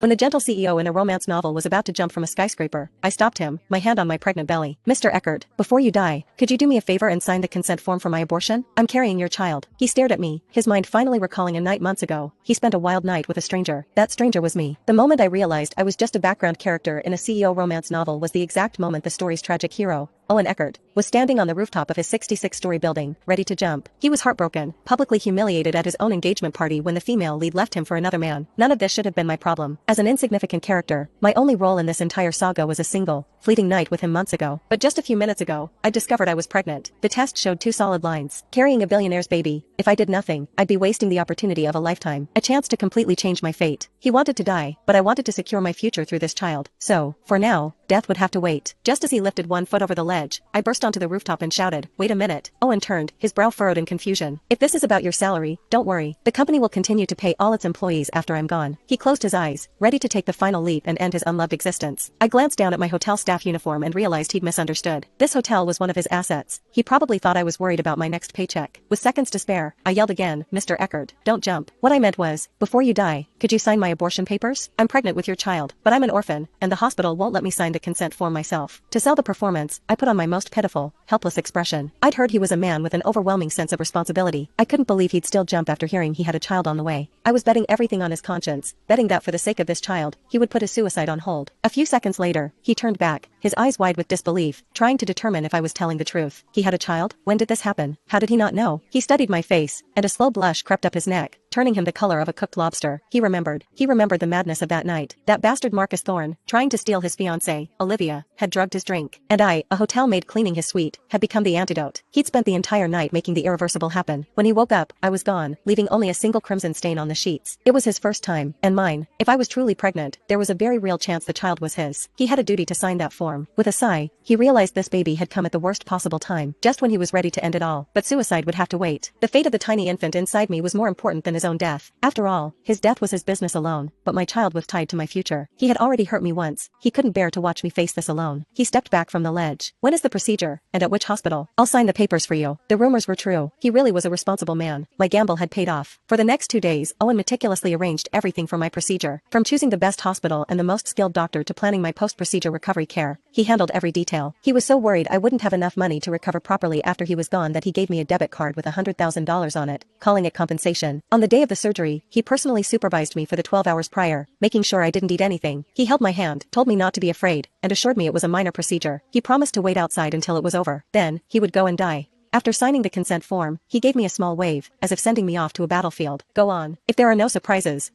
When the gentle CEO in a romance novel was about to jump from a skyscraper, I stopped him, my hand on my pregnant belly. Mr. Eckert, before you die, could you do me a favor and sign the consent form for my abortion? I'm carrying your child. He stared at me, his mind finally recalling a night months ago. He spent a wild night with a stranger. That stranger was me. The moment I realized I was just a background character in a CEO romance novel was the exact moment the story's tragic hero, Owen Eckert, was standing on the rooftop of his 66-story building, ready to jump. He was heartbroken, publicly humiliated at his own engagement party when the female lead left him for another man. None of this should have been my problem. As an insignificant character, my only role in this entire saga was a single, fleeting night with him months ago. But just a few minutes ago, I discovered I was pregnant. The test showed 2 solid lines. Carrying a billionaire's baby. If I did nothing, I'd be wasting the opportunity of a lifetime. A chance to completely change my fate. He wanted to die, but I wanted to secure my future through this child. So, for now, death would have to wait. Just as he lifted one foot over the ledge, I burst onto the rooftop and shouted, "Wait a minute." Owen turned, his brow furrowed in confusion. "If this is about your salary, don't worry. The company will continue to pay all its employees after I'm gone." He closed his eyes, ready to take the final leap and end his unloved existence. I glanced down at my hotel staff uniform and realized he'd misunderstood. This hotel was one of his assets. He probably thought I was worried about my next paycheck. With seconds to spare, I yelled again, "Mr. Eckert, don't jump." What I meant was, before you die, could you sign my abortion papers? I'm pregnant with your child, but I'm an orphan, and the hospital won't let me sign the consent form myself. To sell the performance, I put on my most pitiful, helpless expression. I'd heard he was a man with an overwhelming sense of responsibility. I couldn't believe he'd still jump after hearing he had a child on the way. I was betting everything on his conscience, betting that for the sake of this child, he would put his suicide on hold. A few seconds later, he turned back, his eyes wide with disbelief, trying to determine if I was telling the truth. He had a child? When did this happen? How did he not know? He studied my face, and a slow blush crept up his neck, turning him the color of a cooked lobster. He remembered the madness of that night. That bastard Marcus Thorne, trying to steal his fiancée, Olivia, had drugged his drink. And I, a hotel maid cleaning his suite, had become the antidote. He'd spent the entire night making the irreversible happen. When he woke up, I was gone, leaving only a single crimson stain on the sheets. It was his first time, and mine. If I was truly pregnant, there was a very real chance the child was his. He had a duty to sign that form. With a sigh, he realized this baby had come at the worst possible time, just when he was ready to end it all. But suicide would have to wait. The fate of the tiny infant inside me was more important than his own death. After all, his death was his business alone, but my child was tied to my future. He had already hurt me once. He couldn't bear to watch me face this alone. He stepped back from the ledge. "When is the procedure, and at which hospital?" "I'll sign the papers for you." The rumors were true. He really was a responsible man. My gamble had paid off. For the next 2 days, Owen meticulously arranged everything for my procedure. From choosing the best hospital and the most skilled doctor to planning my post-procedure recovery care, he handled every detail. He was so worried I wouldn't have enough money to recover properly after he was gone that he gave me a debit card with $100,000 on it, calling it compensation. On the day of the surgery, he personally supervised me for the 12 hours prior, making sure I didn't eat anything. He held my hand, told me not to be afraid, and assured me it was a minor procedure. He promised to wait outside until it was over. Then, he would go and die. After signing the consent form, he gave me a small wave, as if sending me off to a battlefield. "Go on. If there are no surprises,